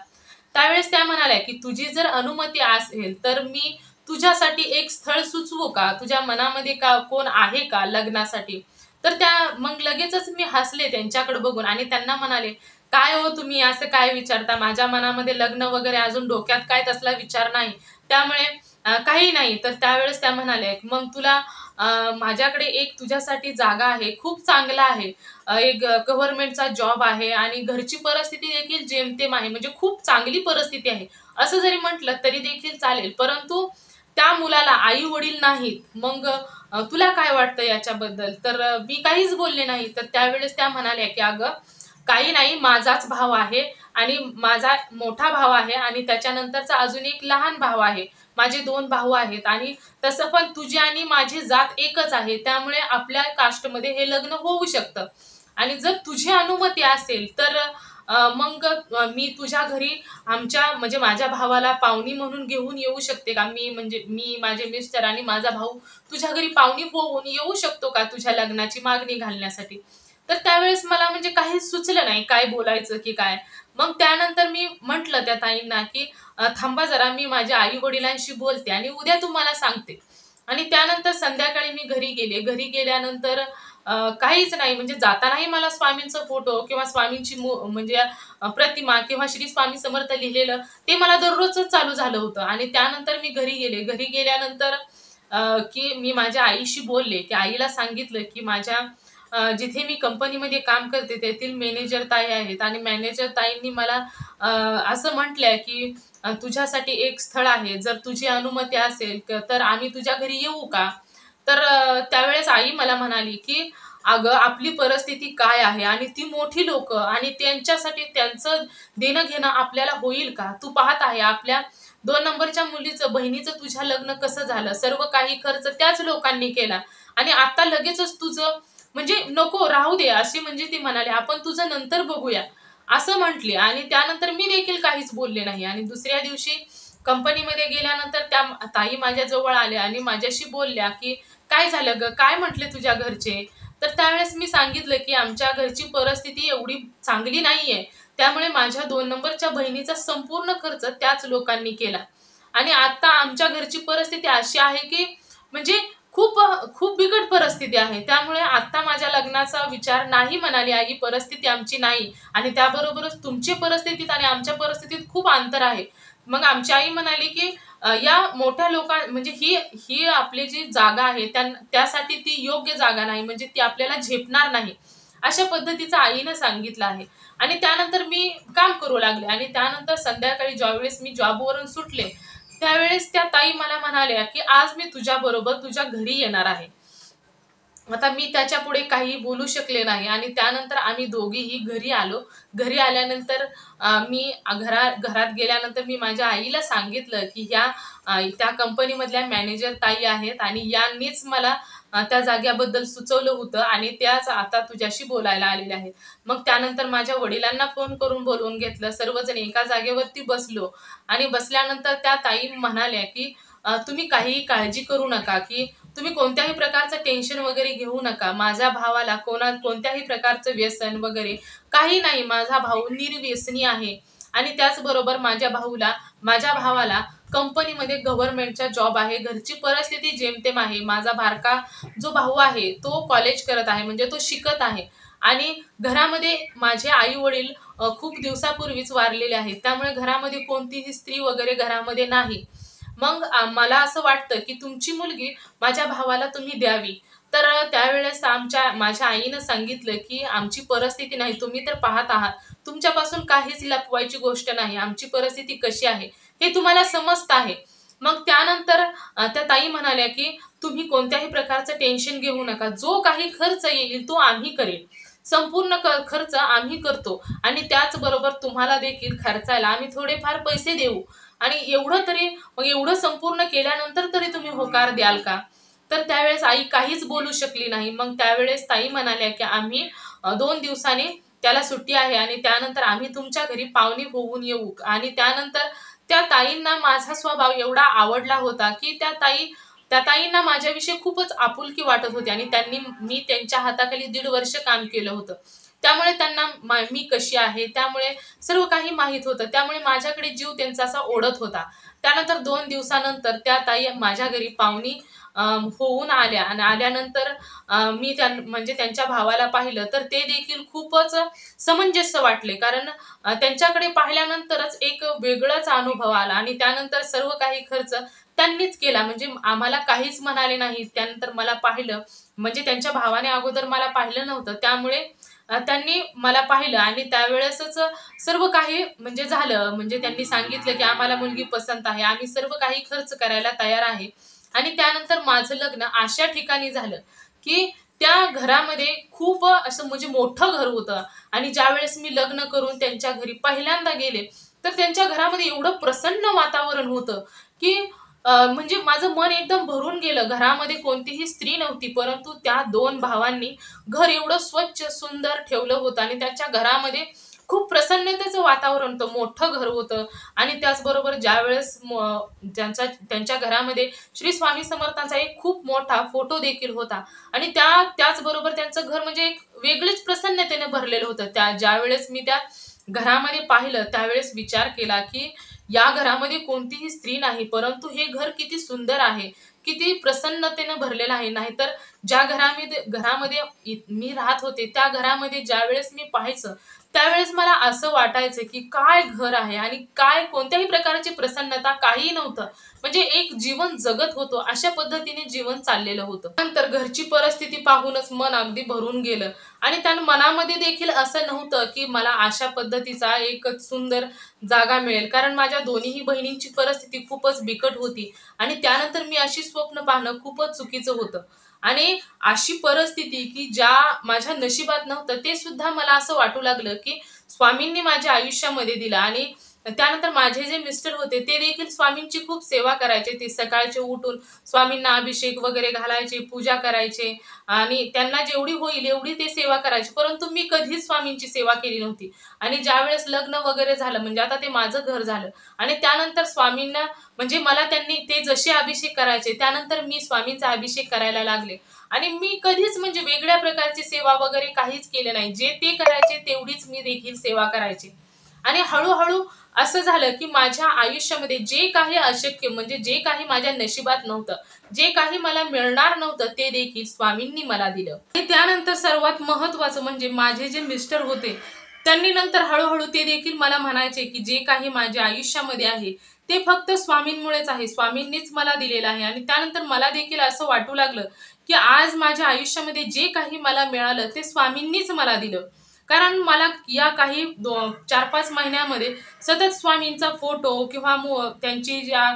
त्यावेळेस त्या म्हणाल्या की तुझी जर अनुमती असेल तर मी तुझ्यासाठी एक स्थळ सुचवू का? तुझ्या मनामध्ये कोण आहे का लग्नासाठी? तर त्या मग लगेचच मी हसले त्यांच्याकडे बघून आणि त्यांना म्हणाले, "काय हो तुम्ही असं काय विचारता? माझ्या मनामध्ये लग्न वगैरे अजून डोक्यात काय तसला विचार नाही. त्यामुळे काही नाही." तर त्यावेळेस त्या म्हणाल्या, "मग तुला माझ्याकडे एक तुझ्यासाठी जागा आहे, खूप चांगला आहे. एक गव्हर्नमेंटचा जॉब आहे आणि घरची परिस्थिती देखील जेमतेम आहे, म्हणजे खूप चांगली परिस्थिती आहे. असं जरी म्हटलं तरी देखील चालेल. परंतु त्या मुलाला आई-वडील नाहीत. मग तुला काय वाटतं याच्याबद्दल?" तर मी काहीच बोलले नाही. तर त्यावेळेस त्या म्हणाल्या, की "अगं, काही नाही, माझाच भाव आहे आणि माझा मोठा भाव आहे आणि त्याच्यानंतरचा अजून एक लहान भाव आहे. माझे 2 भाऊ आहेत आणि तसं पण तुझी आणि माझी जात एकच आहे. त्यामुळे आपल्या कास्टमध्ये हे लग्न होऊ शकतं. आणि जर तुझी अनुमती असेल तर मग मी तुझ्या घरी म्हणजे माझ्या भावाला पाहुणी म्हणून घेऊन येऊ शकते का? म्हणजे मी, माझे मिस्टर आणि माझा भाऊ तुझ्या घरी पाहुणी होऊन येऊ शकतो का तुझ्या लग्नाची मागणी घालण्यासाठी?" तर त्यावेळेस मला म्हणजे काहीच सुचलं नाही काय बोलायचं की काय. मग त्यानंतर मी म्हटलं त्या ताईंना की थांबा जरा, मी माझ्या आई-वडिलांशी बोलते आणि उद्या तुम्हाला सांगते." आणि त्यानंतर संध्याकाळी मी घरी गेले. घरी गेल्यानंतर काहीच नाही, म्हणजे जातानाही मला स्वामींचा फोटो किंवा स्वामींची म्हणजे प्रतिमा किंवा श्री स्वामी समर्थ लिहिलेलं ते मला दररोजच चालू झालं होतं. आणि त्यानंतर मी घरी गेले. घरी गेल्यानंतर की मी माझ्या आईशी बोलले, की आईला सांगितलं की माझ्या जिथे मी कंपनीमध्ये काम करते तेथील मॅनेजर ताई आहेत आणि मॅनेजर ताईंनी मला असं म्हटलंय की तुझ्यासाठी एक स्थळ आहे. जर तुझी अनुमती असेल तर आम्ही तुझ्या घरी येऊ का? तर त्यावेळेस आई मला म्हणाली की "अगं, आपली परिस्थिती काय आहे आणि ती मोठी लोकं आणि त्यांच्यासाठी त्यांचं देणं-घेणं आपल्याला होईल का? तू पाहत आहे आपल्या 2 नंबरच्या मुलीचं, बहिणीचं तुझ्या लग्न कसं झालं? सर्व काही खर्च त्याच लोकांनी केला आणि आता लगेचच तुझं म्हणजे नको, राहू दे." अशी म्हणजे ती म्हणाली, "आपण तुझं नंतर बघूया." असं म्हटली. आणि त्यानंतर मी देखील काहीच बोलले नाही. आणि दुसऱ्या दिवशी कंपनीमध्ये गेल्यानंतर त्या ताई माझ्या जवळ आल्या आणि माझ्याशी बोलल्या, की "काय झालं गं? काय म्हटले तुझ्या घरचे?" तर त्यावेळेस मी सांगितलं, की "आमच्या घरची परिस्थिती एवढी चांगली नाहीये. त्यामुळे माझ्या 2 नंबरच्या बहिणीचा संपूर्ण खर्च त्याच लोकांनी केला. आणि आता आमच्या घरची परिस्थिती अशी आहे, की म्हणजे खूप खूप बिकट परिस्थिती आहे. त्यामुळे आता माझ्या लग्नाचा विचार नाही." म्हणाली आई, "परिस्थिती आमची नाही आणि त्याबरोबरच तुमची परिस्थितीत आणि आमच्या परिस्थितीत खूप अंतर आहे." मग आमची आई म्हणाली, की या मोठ्या म्हणजे ही ही आपली जी जागा आहे त्यासाठी ती योग्य जागा नाही, म्हणजे ती आपल्याला झेपणार नाही." अशा पद्धतीचं आईनं सांगितलं आहे. आणि त्यानंतर मी काम करू लागले. आणि त्यानंतर संध्याकाळी ज्यावेळेस मी जॉबवरून सुटले, त्यावेळेस त्या ताई मला म्हणाल्या, की "आज मी तुझ्याबरोबर तुझ्या घरी येणार आहे." आता मी त्याच्यापुढे काही बोलू शकले नाही. आणि त्यानंतर आम्ही दोघीही घरी आलो. घरी आल्यानंतर घरात गेल्यानंतर मी माझ्या आईला सांगितलं, की त्या कंपनीमधल्या मॅनेजर ताई आहेत आणि यांनीच मला त्या जागेबद्दल सुचवलं होतं आणि त्याच आता तुझ्याशी बोलायला आलेल्या आहेत. मग त्यानंतर माझ्या वडिलांना फोन करून बोलवून घेतलं. सर्वजण एका जागेवरती बसलो आणि बसल्यानंतर त्या ताई म्हणाल्या, की "तुम्ही काहीही काळजी करू नका, की तुम्ही कोणत्याही प्रकारचं टेन्शन वगैरे घेऊ नका. माझ्या भावाला कोणत्याही प्रकारचं व्यसन वगैरे काही नाही. माझा भाऊ निर्व्यसनी आहे आणि त्याचबरोबर माझ्या भावाला कंपनीमध्ये गव्हर्नमेंटचा जॉब आहे. घरची परिस्थिती जेमतेम आहे. माझा बारका जो भाऊ आहे तो कॉलेज करत आहे, म्हणजे तो शिकत आहे. आणि घरामध्ये माझे आई-वडील खूप दिवसापूर्वीच वारलेले आहेत. त्यामुळे घरामध्ये कोणतीही स्त्री वगैरे घरामध्ये नाही. मग मला असं वाटतं, की तुमची मुलगी माझ्या भावाला तुम्ही द्यावी." तर त्यावेळेस माझ्या आईनं सांगितलं, की "आमची परिस्थिती नाही, तुम्ही तर पाहत आहात. तुमच्यापासून काहीच लपवायची गोष्ट नाही. आमची परिस्थिती कशी आहे हे तुम्हाला समजत आहे." मग त्यानंतर त्या ताई म्हणाल्या, की "तुम्ही कोणत्याही प्रकारचं टेन्शन घेऊ नका. जो काही खर्च येईल तो आम्ही करेल. संपूर्ण खर्च आम्ही करतो आणि त्याचबरोबर तुम्हाला देखील खर्चायला आम्ही थोडेफार पैसे देऊ आणि एवढं तरी मग एवढं संपूर्ण केल्यानंतर तरी तुम्ही होकार द्याल का? तर त्यावेळेस आई काहीच बोलू शकली नाही. मग त्यावेळेस ताई म्हणाल्या की आम्ही 2 दिवसांनी त्याला सुट्टी आहे आणि त्यानंतर आम्ही तुमच्या घरी पाहुणे होऊन येऊ. आणि त्यानंतर त्या ताईंना माझा स्वभाव एवढा आवडला होता की त्या ताईंना माझ्याविषयी खूपच आपुलकी वाटत होती आणि मी त्यांच्या हाताखाली 1.5 वर्ष काम केलं होतं. त्यामुळे त्यांना मी कशी आहे त्यामुळे सर्व काही माहीत होतं. त्यामुळे माझ्याकडे जीव त्यांचा असा ओढत होता. त्यानंतर 2 दिवसानंतर त्या ताई माझ्या घरी पाहुणी होऊन आल्या आणि आल्यानंतर मी म्हणजे त्यांच्या भावाला पाहिलं तर ते देखील खूपच समंजस्य वाटले. कारण त्यांच्याकडे पाहिल्यानंतरच एक वेगळाच अनुभव आला आणि त्यानंतर सर्व काही खर्च त्यांनीच केला. म्हणजे आम्हाला काहीच म्हणाले नाही. त्यानंतर मला पाहिलं म्हणजे त्यांच्या भावाने अगोदर मला पाहिलं नव्हतं. त्यामुळे त्यांनी मला पाहिलं आणि त्यावेळेसच सर्व काही म्हणजे झालं. म्हणजे त्यांनी सांगितलं की आम्हाला मुलगी पसंत आहे. आम्ही सर्व काही खर्च करायला तयार आहे. आणि त्यानंतर माझं लग्न अशा ठिकाणी झालं की त्या घरामध्ये खूप असं म्हणजे मोठं घर होतं आणि ज्यावेळेस मी लग्न करून त्यांच्या घरी पहिल्यांदा गेले तर त्यांच्या घरामध्ये एवढं प्रसन्न वातावरण होतं की म्हणजे माझं मन एकदम भरून गेलं. घरामध्ये कोणतीही स्त्री नव्हती परंतु त्या 2 भावांनी घर एवढं स्वच्छ सुंदर ठेवलं होतं आणि त्याच्या घरामध्ये खूप प्रसन्नतेचं वातावरण होतं. मोठं घर होतं आणि त्याचबरोबर ज्यावेळेस त्यांच्या घरामध्ये श्री स्वामी समर्थांचा एक खूप मोठा फोटो देखील होता आणि त्याचबरोबर त्यांचं घर म्हणजे एक वेगळीच प्रसन्नतेने भरलेलं होतं. ज्यावेळेस मी त्या घरामध्ये पाहिलं त्यावेळेस विचार केला की या घरामध्ये कोणतीही स्त्री नाही परंतु हे घर किती सुंदर आहे, किती प्रसन्नतेने भरलेलं आहे. नाहीतर ज्या घरामध्ये मी राहत होते त्या घरामध्ये ज्यावेळेस मी पाहायचं त्यावेळेस मला असं वाटायचं की काय घर आहे आणि काय कोणत्याही प्रकारची प्रसन्नता काही नव्हतं. म्हणजे एक जीवन जगत होतो अशा पद्धतीने जीवन चाललेलं होतं. नंतर घरची परिस्थिती पाहूनच मन अगदी भरून गेलं आणि त्या मनामध्ये देखील असं नव्हतं की मला अशा पद्धतीचा एक सुंदर जागा मिळेल. कारण माझ्या दोन्हीही बहिणींची परिस्थिती खूपच बिकट होती आणि त्यानंतर मी अशी स्वप्न पाहणं खूपच चुकीचं होतं. आणि अशी परिस्थिती की ज्या माझ्या नशिबात नव्हतं ते सुद्धा मला असं वाटू लागलं की स्वामींनी माझ्या आयुष्यामध्ये दिलं. आणि त्यानंतर माझे जे मिस्टर होते ते देखील स्वामींची खूप सेवा करायचे. ते सकाळचे उठून स्वामींना अभिषेक वगैरे घालायचे, पूजा करायचे आणि त्यांना जेवढी होईल एवढी ते सेवा करायचे. परंतु मी कधीच स्वामींची सेवा केली नव्हती. आणि ज्यावेळेस लग्न वगैरे झालं म्हणजे आता ते माझं घर झालं आणि त्यानंतर स्वामींना म्हणजे मला त्यांनी ते जसे अभिषेक करायचे त्यानंतर मी स्वामींचा अभिषेक करायला लागले. आणि मी कधीच म्हणजे वेगळ्या प्रकारची सेवा वगैरे काहीच केले नाही. जे ते करायचे तेवढीच मी देखील सेवा करायचे. आणि हळूहळू असं झालं की माझ्या आयुष्यामध्ये जे काही अशक्य म्हणजे जे काही माझ्या नशिबात नव्हतं, जे काही मला मिळणार नव्हतं ते देखील स्वामींनी मला दिलं. आणि त्यानंतर सर्वात महत्त्वाचं म्हणजे माझे जे मिस्टर होते त्यांनी नंतर हळूहळू ते देखील मला म्हणायचे की जे काही माझ्या आयुष्यामध्ये आहे ते फक्त स्वामींमुळेच आहे. स्वामींनीच मला दिलेलं आहे. आणि त्यानंतर मला देखील असं वाटू लागलं की आज माझ्या आयुष्यामध्ये जे काही मला मिळालं ते स्वामींनीच मला दिलं. कारण मला या काही 4-5 महिन्यामध्ये सतत स्वामींचा फोटो किंवा त्यांची ज्या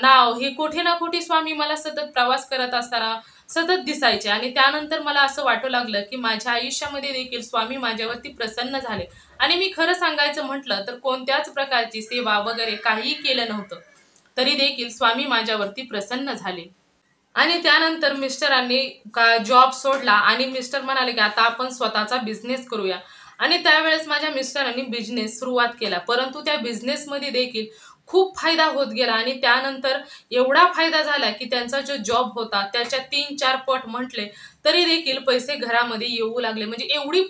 नाव हे कुठे ना कुठे स्वामी मला सतत प्रवास करत असताना सतत दिसायचे. आणि त्यानंतर मला असं वाटू लागलं की माझ्या आयुष्यामध्ये देखील स्वामी माझ्यावरती प्रसन्न झाले. आणि मी खरं सांगायचं म्हटलं तर कोणत्याच प्रकारची सेवा वगैरे काहीही केलं नव्हतं तरी देखील स्वामी माझ्यावरती प्रसन्न झाले. आणि त्यानंतर मिस्टरांनी जॉब सोडला आणि मिस्टर म्हणाले की आता आपण स्वतःचा बिझनेस करूया. आणि त्यावेळेस माझ्या मिस्टरांनी बिझनेस सुरुवात केला. परंतु त्या बिझनेसमध्ये देखील खूप फायदा होत गेला आणि त्यानंतर एवढा फायदा झाला की त्यांचा जो जॉब होता त्याच्या 3-4 पट म्हटले तरी देखील पैसे घरामध्ये येऊ लागले. म्हणजे एवढी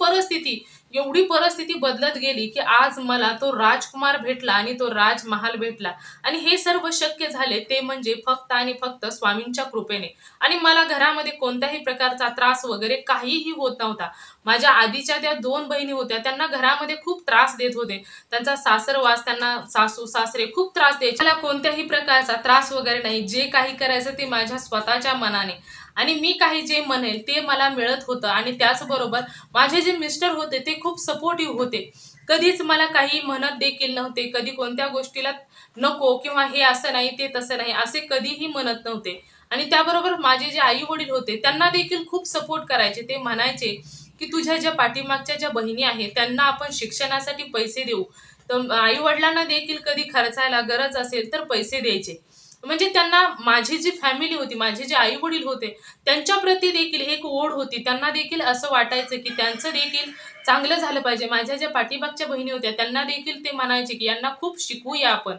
परिस्थिती बदलत गेली की आज मला तो राजकुमार भेटला आणि तो राजमहाल भेटला. आणि हे सर्व शक्य झाले ते म्हणजे फक्त आणि फक्त स्वामींच्या कृपेने. आणि मला घरामध्ये कोणत्याही प्रकारचा त्रास वगैरे काहीही होत नव्हता. माझ्या आधीच्या त्या 2 बहिणी होत्या त्यांना घरामध्ये खूप त्रास देत होते. त्यांचा सासरवास त्यांना सासू सासरे खूप त्रास द्यायचे. मला कोणत्याही प्रकारचा त्रास वगैरे नाही. जे काही करायचं ते माझ्या स्वतःच्या मनाने आणि मी काही जे म्हणेल ते मला मिळत होतं. आणि त्याचबरोबर माझे जे मिस्टर होते ते खूप सपोर्टिव्ह होते. कधीच मला काही म्हणत देखील नव्हते. कधी कोणत्या गोष्टीला नको किंवा हे असं नाही ते तसं नाही असे कधीही म्हणत नव्हते. आणि त्याबरोबर माझे जे आई वडील होते त्यांना देखील खूप सपोर्ट करायचे. ते म्हणायचे की तुझ्या ज्या पाठीमागच्या ज्या बहिणी आहेत त्यांना आपण शिक्षणासाठी पैसे देऊ, तर आई वडिलांना देखील कधी खर्चायला गरज असेल तर पैसे द्यायचे. म्हणजे त्यांना माझी जी फॅमिली होती, माझे जे आई वडील होते, त्यांच्या प्रती देखील एक ओढ होती. त्यांना देखील असं वाटायचं की त्यांचं देखील चांगलं झालं पाहिजे. माझ्या ज्या पाठीमागच्या बहिणी होत्या त्यांना देखील ते म्हणायचे की यांना खूप शिकवूया आपण.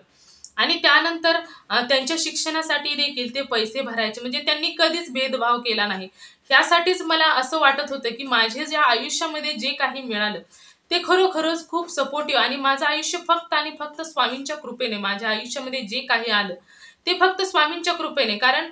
आणि त्यानंतर त्यांच्या शिक्षणासाठी देखील ते पैसे भरायचे. म्हणजे त्यांनी कधीच भेदभाव केला नाही. त्यासाठीच मला असं वाटत होतं की माझे ज्या आयुष्यामध्ये जे काही मिळालं ते खरोखरच खूप सपोर्टिव्ह, आणि माझं आयुष्य फक्त आणि फक्त स्वामींच्या कृपेने, माझ्या आयुष्यामध्ये जे काही आलं ते फक्त स्वामींच्या कृपेने. कारण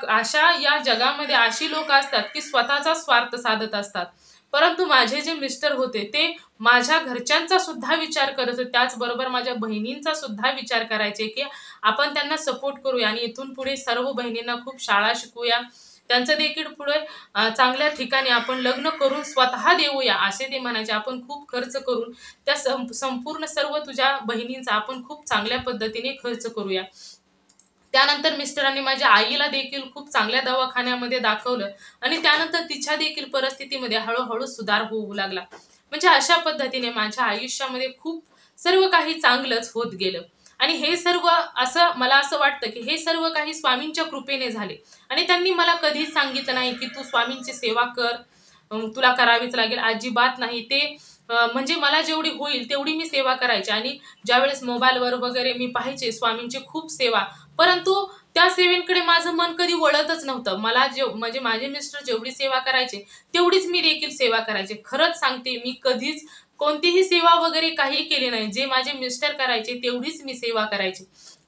अशा या जगामध्ये अशी लोक असतात की स्वतःचा स्वार्थ साधत असतात. परंतु माझे जे मिस्टर होते ते माझ्या घरच्यांचा सुद्धा विचार करत होते. त्याचबरोबर माझ्या बहिणींचा सुद्धा विचार करायचे की आपण त्यांना सपोर्ट करूया आणि इथून पुढे सर्व बहिणींना खूप शाळा शिकवूया. त्यांचं देखील पुढे चांगल्या ठिकाणी आपण लग्न करून स्वतः देऊया असे ते म्हणायचे. आपण खूप खर्च करून त्या संपूर्ण सर्व तुझ्या बहिणींचा आपण खूप चांगल्या पद्धतीने खर्च करूया. त्यानंतर मिस्टरांनी माझ्या आईला देखील खूप चांगल्या दवाखान्यामध्ये दाखवलं आणि त्यानंतर तिच्या देखील परिस्थितीमध्ये हळूहळू सुधार होऊ लागला. म्हणजे अशा पद्धतीने माझ्या आयुष्यामध्ये खूप सर्व काही चांगलंच होत गेलं. आणि हे सर्व असं मला असं वाटतं की हे सर्व काही स्वामींच्या कृपेने झाले. आणि त्यांनी मला कधीच सांगितलं नाही की तू स्वामींची सेवा कर, तुला करावीच लागेल, अजिबात नाही. ते म्हणजे मला जेवढी होईल तेवढी मी सेवा करायची. आणि ज्यावेळेस मोबाईलवर वगैरे मी पाहायचे स्वामींची खूप सेवा, परंतु त्या सेवेकडे माझं मन कधी वळतच नव्हतं. मला म्हणजे माझे मिस्टर जेवढी सेवा करायचे तेवढीच मी देखील सेवा करायचे. खरंच सांगते, मी कधीच कोणतीही सेवा वगैरे काही केली नाही. जे माझे मिस्टर करायचे तेवढीच मी सेवा करायची.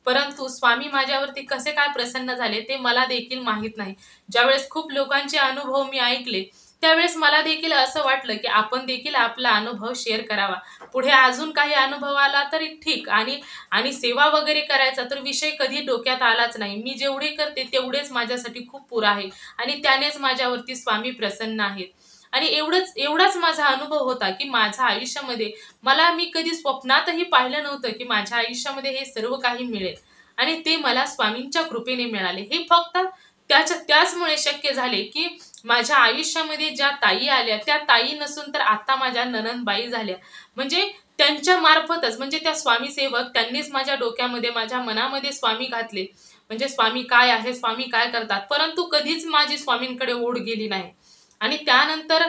परंतु स्वामी माझ्यावरती कसे काय प्रसन्न झाले ते मला देखील माहित नाही. ज्यावेळेस खूप लोकांचे अनुभव मी ऐकले त्यावेळेस मला देखील असं वाटलं की आपण देखील आपला अनुभव शेअर करावा. पुढे अजून काही अनुभव आला तरी ठीक, आणि आणि सेवा वगैरे करायचा तर विषय कधी डोक्यात आलाच नाही. मी जेवढे करते तेवढेच माझ्यासाठी खूप पुरं आहे आणि त्यानेच माझ्यावरती स्वामी प्रसन्न आहेत. आणि एवढाच माझा अनुभव होता की माझ्या आयुष्यामध्ये मी कधी स्वप्नातही पाहिलं नव्हतं की माझ्या आयुष्यामध्ये हे सर्व काही मिळेल, आणि ते मला स्वामींच्या कृपेने मिळाले. हे फक्त त्याचमुळे शक्य झाले की माझ्या आयुष्यामध्ये ज्या ताई आल्या त्या ताई नसून तर आता माझ्या नणंदबाई झाल्या. म्हणजे त्यांच्या मार्फतच, म्हणजे त्या स्वामी सेवक त्यांनीच माझ्या डोक्यामध्ये, माझ्या मनामध्ये स्वामी घातले. म्हणजे स्वामी काय आहे, स्वामी काय करतात, परंतु कधीच माझी स्वामींकडे ओढ गेली नाही. आणि त्यानंतर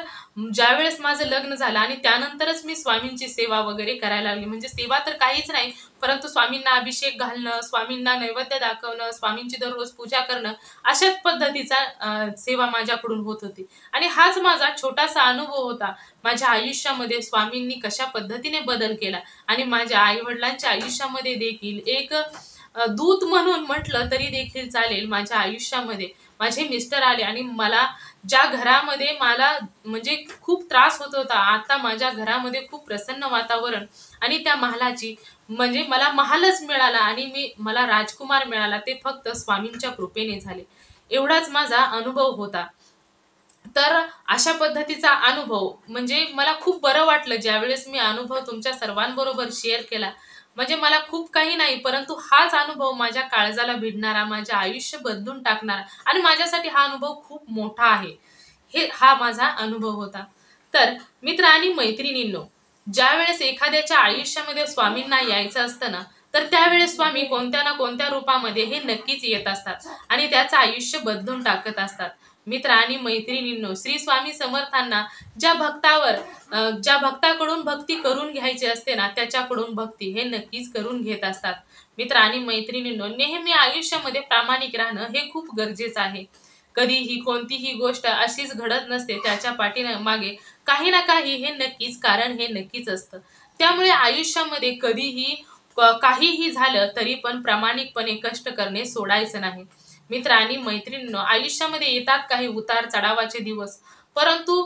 ज्यावेळेस माझं लग्न झालं आणि त्यानंतरच मी स्वामींची सेवा वगैरे करायला लागली. म्हणजे सेवा तर काहीच नाही, परंतु स्वामींना अभिषेक घालणं, स्वामींना नैवेद्य दाखवणं, स्वामींची दररोज पूजा करणं, अशाच पद्धतीचा सेवा माझ्याकडून होत होती. आणि हाच माझा छोटासा अनुभव होता माझ्या आयुष्यामध्ये स्वामींनी कशा पद्धतीने बदल केला. आणि माझ्या आई-वडिलांच्या आयुष्यामध्ये देखील एक दूत म्हणून म्हटलं तरी देखील चालेल, माझ्या आयुष्यामध्ये माझे मिस्टर आले आणि ज्या घरामध्ये मला म्हणजे खूप त्रास होत होता, आता माझ्या घरामध्ये खूप प्रसन्न वातावरण आणि त्या महालाची, म्हणजे मला महालच मिळाला आणि मला राजकुमार मिळाला, ते फक्त स्वामींच्या कृपेने झाले. एवढाच माझा अनुभव होता. तर अशा पद्धतीचा अनुभव म्हणजे मला खूप बरं वाटलं ज्यावेळेस मी अनुभव तुमच्या सर्वांबरोबर शेअर केला. म्हणजे मला खूप काही नाही, परंतु हाच अनुभव माझ्या काळजाला भिडणारा, माझे आयुष्य बदलून टाकणारा, आणि माझ्यासाठी हा अनुभव खूप मोठा आहे. हा माझा अनुभव होता. तर मित्र आणि मैत्रिणींनो, ज्यावेळेस एखाद्याच्या आयुष्यामध्ये स्वामींना यायचं असतं ना, तर त्यावेळेस स्वामी कोणत्या ना कोणत्या रूपामध्ये हे नक्कीच येत असतात आणि त्याचं आयुष्य बदलून टाकत असतात. मित्र आणि मैत्रिणींनो, श्री स्वामी समर्थांना ज्या भक्ताकडून भक्ती करून घ्यायची असते ना, त्याच्याकडून भक्ती हे नक्कीच करून घेत असतात. मित्र आणि मैत्रिणींनो, नेहमी आयुष्यामध्ये प्रामाणिक राहणं हे खूप गरजेचं आहे. कधीही कोणतीही गोष्ट अशीच घडत नसते, त्याच्या पाठीमागे काही ना काही हे नक्कीच कारण हे नक्कीच असतं. त्यामुळे आयुष्यामध्ये कधीही काहीही झालं तरी पण प्रामाणिकपणे कष्ट करणे सोडायचं नाही. मित्र आणि मैत्रिणींनो, आयुष्यामध्ये येतात काही उतार चढावाचे दिवस, परंतु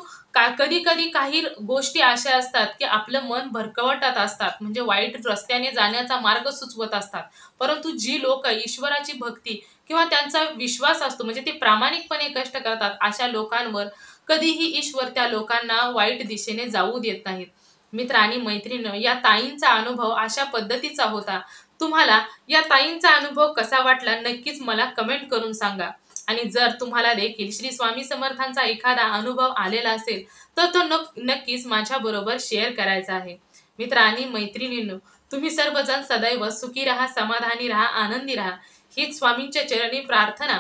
कधी कधी काही गोष्टी अशा असतात की आपलं मन भरकवटत असतात, म्हणजे वाईट रस्त्याने जाण्याचा मार्ग सुचवत असतात. परंतु जी लोक ईश्वराची भक्ती किंवा त्यांचा विश्वास असतो, म्हणजे ते प्रामाणिकपणे कष्ट करतात, अशा लोकांवर कधीही ईश्वर त्या लोकांना वाईट दिशेने जाऊ देत नाहीत. मित्र आणि मैत्रिणी, या ताईंचा अनुभव अशा पद्धतीचा होता. तुम्हाला या ताईंचा अनुभव कसा वाटला नक्कीच मला कमेंट करून सांगा. आणि जर तुम्हाला देखील श्री स्वामी समर्थांचा एखादा अनुभव आलेला असेल तर तो नक्कीच माझ्याबरोबर शेअर करायचा आहे. मित्र आणि मैत्रिणींनो, तुम्ही सर्वजण सदैव सुखी राहा, समाधानी राहा, आनंदी राहा, हीच स्वामींच्या चरणी प्रार्थना.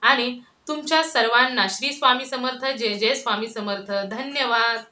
आणि तुमच्या सर्वांना श्री स्वामी समर्थ. जय जय स्वामी समर्थ. धन्यवाद.